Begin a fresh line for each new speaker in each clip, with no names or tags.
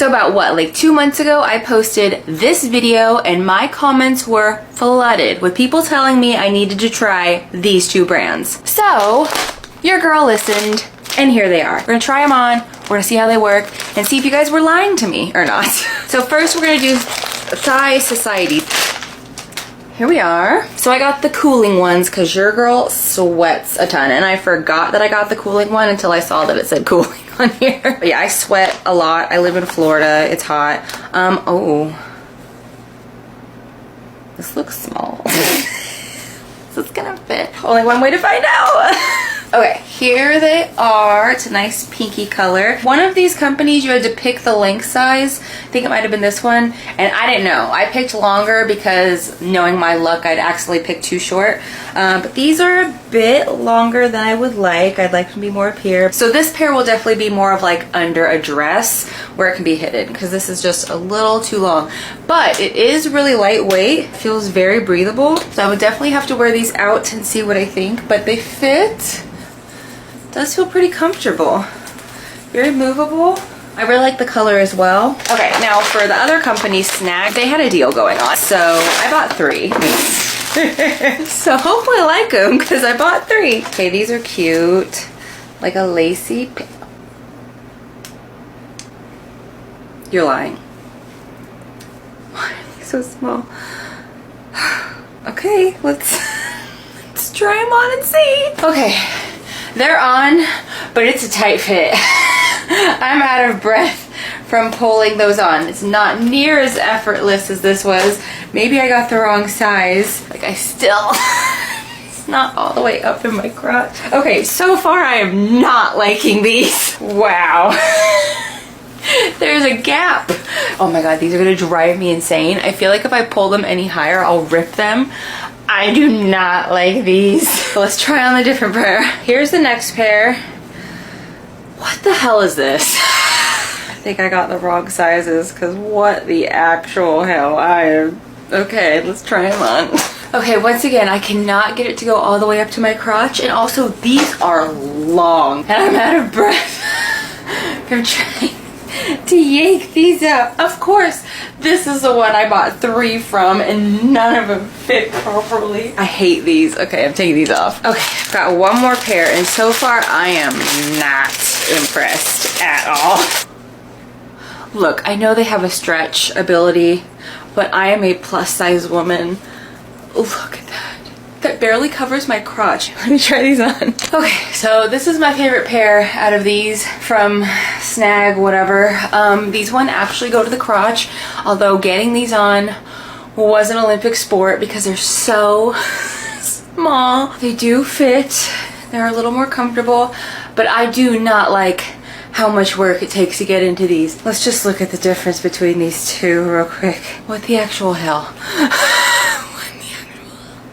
So about what, like 2 months ago, I posted this video and my comments were flooded with people telling me I needed to try these two brands. So your girl listened and here they are. We're gonna try them on, we're gonna see how they work and see if you guys were lying to me or not. So first we're gonna do Thigh Society. Here we are. So I got the cooling ones because your girl sweats a ton and I forgot that I got the cooling one until I saw that it said cooling on here. But yeah, I sweat a lot. I live in Florida. It's hot. Oh. This looks small. Is this gonna fit? Only one way to find out. Okay, here they are. It's a nice pinky color. One of these companies, you had to pick the length size. I think it might have been this one. And I didn't know. I picked longer because knowing my luck, I'd accidentally pick too short. But these are a bit longer than I would like. I'd like them to be more up here. So this pair will definitely be more of like under a dress where it can be hidden because this is just a little too long. But it is really lightweight. Feels very breathable. So I would definitely have to wear these out and see what I think. But they fit. Does feel pretty comfortable. Very movable. I really like the color as well. Okay, now for the other company, Snag, they had a deal going on. So I bought 3. So hopefully I like them because I bought 3. Okay, these are cute. Like a lacy. You're lying. Why are they so small? Okay, let's try them on and see. Okay. They're on, but it's a tight fit. I'm out of breath from pulling those on. It's not near as effortless as this was. Maybe I got the wrong size. Like I still, it's not all the way up in my crotch. Okay, so far I am not liking these. Wow. There's a gap. Oh my God, these are gonna drive me insane. I feel like if I pull them any higher, I'll rip them. I do not like these. Let's try on a different pair. Here's the next pair. What the hell is this? I think I got the wrong sizes because what the actual hell? Okay, let's try them on. Okay, once again, I cannot get it to go all the way up to my crotch. And also these are long and I'm out of breath. I'm trying to yank these out. Of course, this is the one I bought 3 from and none of them fit properly. I hate these. Okay, I'm taking these off. Okay, I've got one more pair and so far I am not impressed at all. Look, I know they have a stretch ability, but I am a plus size woman. Look at that. That barely covers my crotch. Let me try these on. Okay, so this is my favorite pair out of these from Snag, whatever. These one actually go to the crotch, although getting these on was an Olympic sport because they're so small. They do fit. They're a little more comfortable, but I do not like how much work it takes to get into these. Let's just look at the difference between these two real quick. What the actual hell?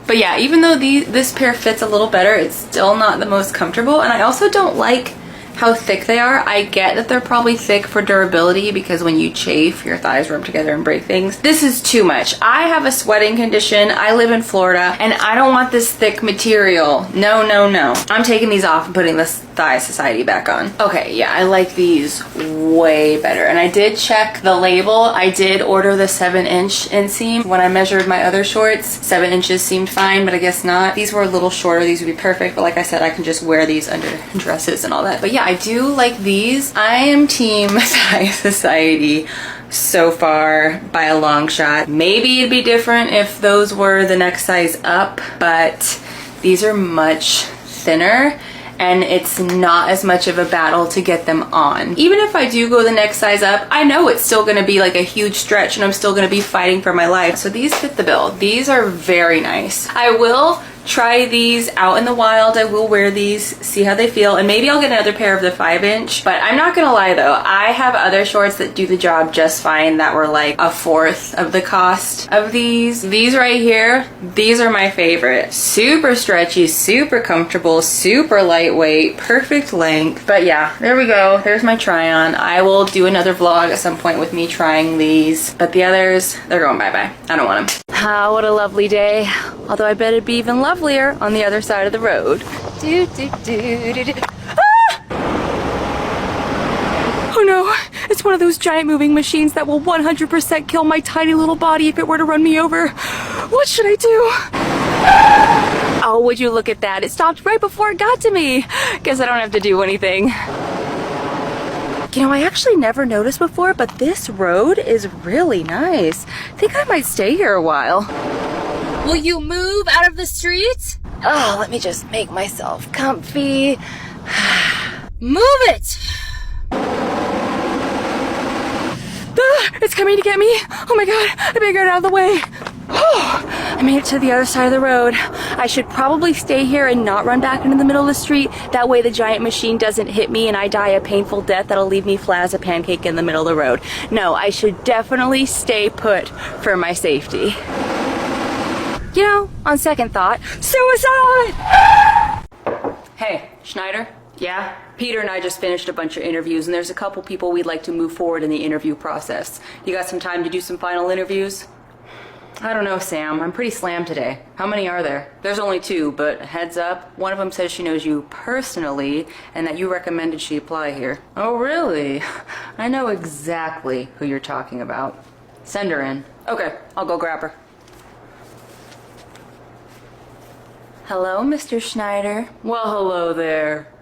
But yeah, even though this pair fits a little better, it's still not the most comfortable. And I also don't like how thick they are. I get that they're probably thick for durability because when you chafe, your thighs rub together and break things. This is too much. I have a sweating condition. I live in Florida and I don't want this thick material. No, no, no. I'm taking these off and putting this Thigh Society back on. Okay, yeah, I like these way better. And I did check the label. I did order the 7-inch inseam. When I measured my other shorts, 7 inches seemed fine, but I guess not. These were a little shorter. These would be perfect. But like I said, I can just wear these under dresses and all that. But yeah, I do like these. I am team Thigh Society so far by a long shot. Maybe it'd be different if those were the next size up, but these are much thinner and it's not as much of a battle to get them on. Even if I do go the next size up, I know it's still gonna be like a huge stretch and I'm still gonna be fighting for my life. So these fit the bill. These are very nice. I will try these out in the wild. I will wear these, see how they feel, and maybe I'll get another pair of the 5-inch. But I'm not gonna lie though, I have other shorts that do the job just fine that were like 1/4 of the cost of these. These right here, these are my favorite. Super stretchy, super comfortable, super lightweight, perfect length. But yeah, there we go. There's my try on. I will do another vlog at some point with me trying these, but the others, they're going bye-bye. I don't want them. Ah, what a lovely day. Although I bet it'd be even lovelier on the other side of the road. Ah! Oh no, It's one of those giant moving machines that will 100% kill my tiny little body if it were to run me over. What should I do? Oh, would you look at that? It stopped right before it got to me. Guess I don't have to do anything. You know, I actually never noticed before, but this road is really nice. I think I might stay here a while. Will you move out of the street? Oh, let me just make myself comfy. Move it! It's coming to get me. Oh my god, I better get out of the way. I made it to the other side of the road. I should probably stay here and not run back into the middle of the street. That way the giant machine doesn't hit me and I die a painful death that'll leave me flat as a pancake in the middle of the road. No, I should definitely stay put for my safety. You know, on second thought, suicide! Hey, Schneider? Yeah? Peter and I just finished a bunch of interviews and there's a couple people we'd like to move forward in the interview process. You got some time to do some final interviews? I don't know, Sam. I'm pretty slammed today. How many are there? There's only 2, but heads up, one of them says she knows you personally and that you recommended she apply here. Oh, really? I know exactly who you're talking about. Send her in. Okay, I'll go grab her. Hello, Mr. Schneider. Well, hello there.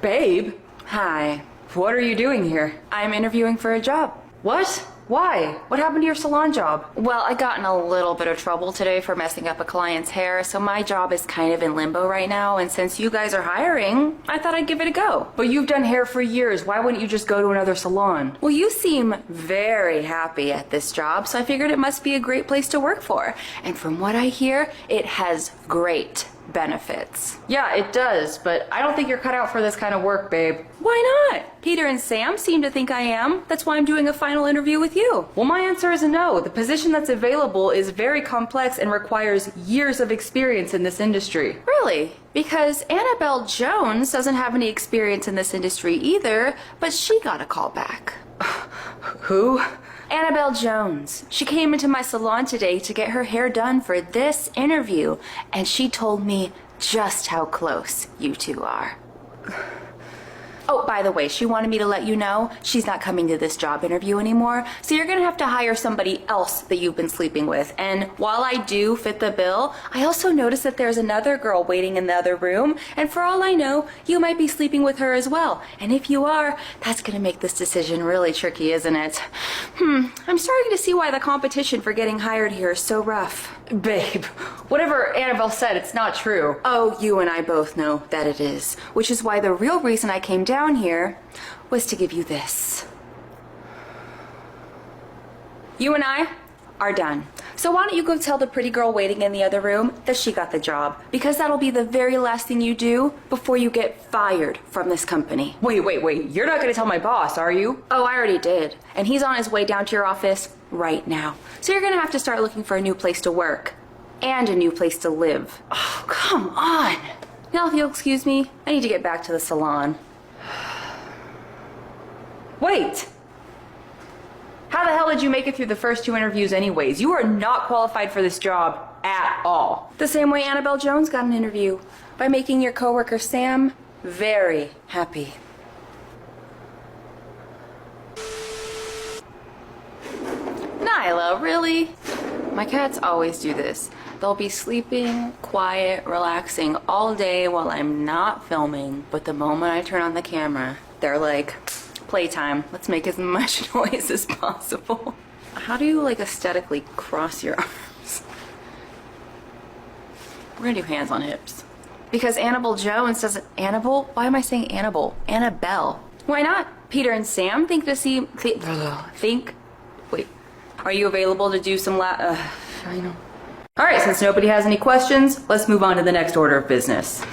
Babe? Hi. What are you doing here? I'm interviewing for a job. What? Why? What happened to your salon job? Well, I got in a little bit of trouble today for messing up a client's hair, so my job is kind of in limbo right now, and since you guys are hiring, I thought I'd give it a go. But you've done hair for years. Why wouldn't you just go to another salon? Well, you seem very happy at this job, so I figured it must be a great place to work for. And from what I hear, it has great benefits. Yeah, it does, but I don't think you're cut out for this kind of work, babe. Why not? Peter and Sam seem to think I am. That's why I'm doing a final interview with you. Well, my answer is a no. The position that's available is very complex and requires years of experience in this industry. Really? Because Annabelle Jones doesn't have any experience in this industry either, but she got a call back. Who? Annabelle Jones. She came into my salon today to get her hair done for this interview, and she told me just how close you two are. Oh, by the way, she wanted me to let you know she's not coming to this job interview anymore, so you're gonna have to hire somebody else that you've been sleeping with. And while I do fit the bill, I also noticed that there's another girl waiting in the other room, and for all I know, you might be sleeping with her as well. And if you are, that's gonna make this decision really tricky, isn't it? I'm starting to see why the competition for getting hired here is so rough. Babe, whatever Annabelle said, it's not true. Oh, you and I both know that it is, which is why the real reason I came down here was to give you this. You and I are done. So why don't you go tell the pretty girl waiting in the other room that she got the job, because that'll be the very last thing you do before you get fired from this company. Wait, you're not gonna tell my boss, are you? Oh, I already did, and he's on his way down to your office right now. So you're gonna have to start looking for a new place to work and a new place to live. Oh, come on. Now, if you'll excuse me, I need to get back to the salon. Wait! How the hell did you make it through the first 2 interviews anyways? You are not qualified for this job at all. The same way Annabelle Jones got an interview, by making your coworker Sam very happy. Nyla, really? My cats always do this. They'll be sleeping, quiet, relaxing all day while I'm not filming, but the moment I turn on the camera, they're like, playtime. Let's make as much noise as possible. How do you, like, aesthetically cross your arms? We're gonna do hands on hips. Because Annabelle Jones doesn't... Annabelle? Why am I saying Annabelle? Annabelle. Why not? Peter and Sam think... Wait. Are you available to do some I know. Alright, since nobody has any questions, let's move on to the next order of business.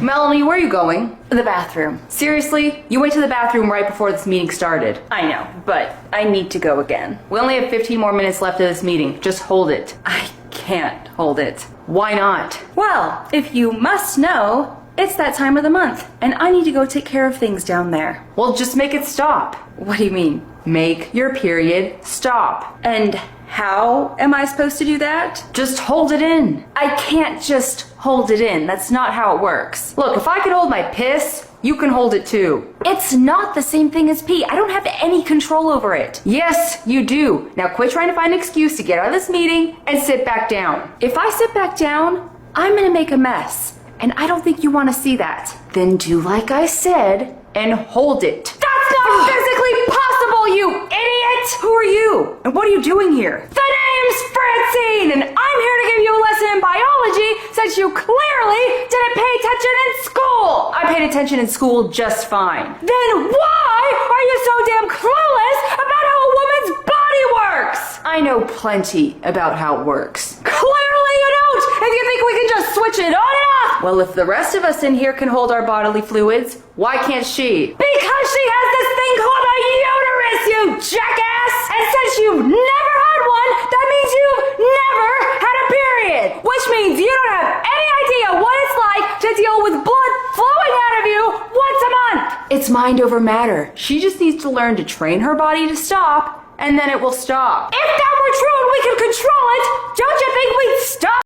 Melanie, where are you going? The bathroom. Seriously? You went to the bathroom right before this meeting started. I know, but I need to go again. We only have 15 more minutes left of this meeting. Just hold it. I can't hold it. Why not? Well, if you must know, it's that time of the month, and I need to go take care of things down there. Well, just make it stop. What do you mean? Make your period stop. And how am I supposed to do that? Just hold it in. I can't just hold it in. That's not how it works. Look, if I could hold my piss, You can hold it too. It's not the same thing as pee. I don't have any control over it. Yes, you do. Now quit trying to find an excuse to get out of this meeting and sit back down. If I sit back down, I'm gonna make a mess. And I don't think you want to see that. Then do like I said and hold it. That's not physically possible, you idiot! Who are you? And what are you doing here? The name's Francine, and I'm here to give you a lesson in biology since you clearly didn't pay attention in school. I paid attention in school just fine. Then why are you so damn clueless about how a woman's body works? I know plenty about how it works. Clearly you don't, if you think we can just switch it on and off. Well, if the rest of us in here can hold our bodily fluids, why can't she? Because she has this thing called a uterus, you jackass! And since you've never had one, that means you've never had a period! Which means you don't have any idea what it's like to deal with blood flowing out of you once a month! It's mind over matter. She just needs to learn to train her body to stop, and then it will stop. If that were true and we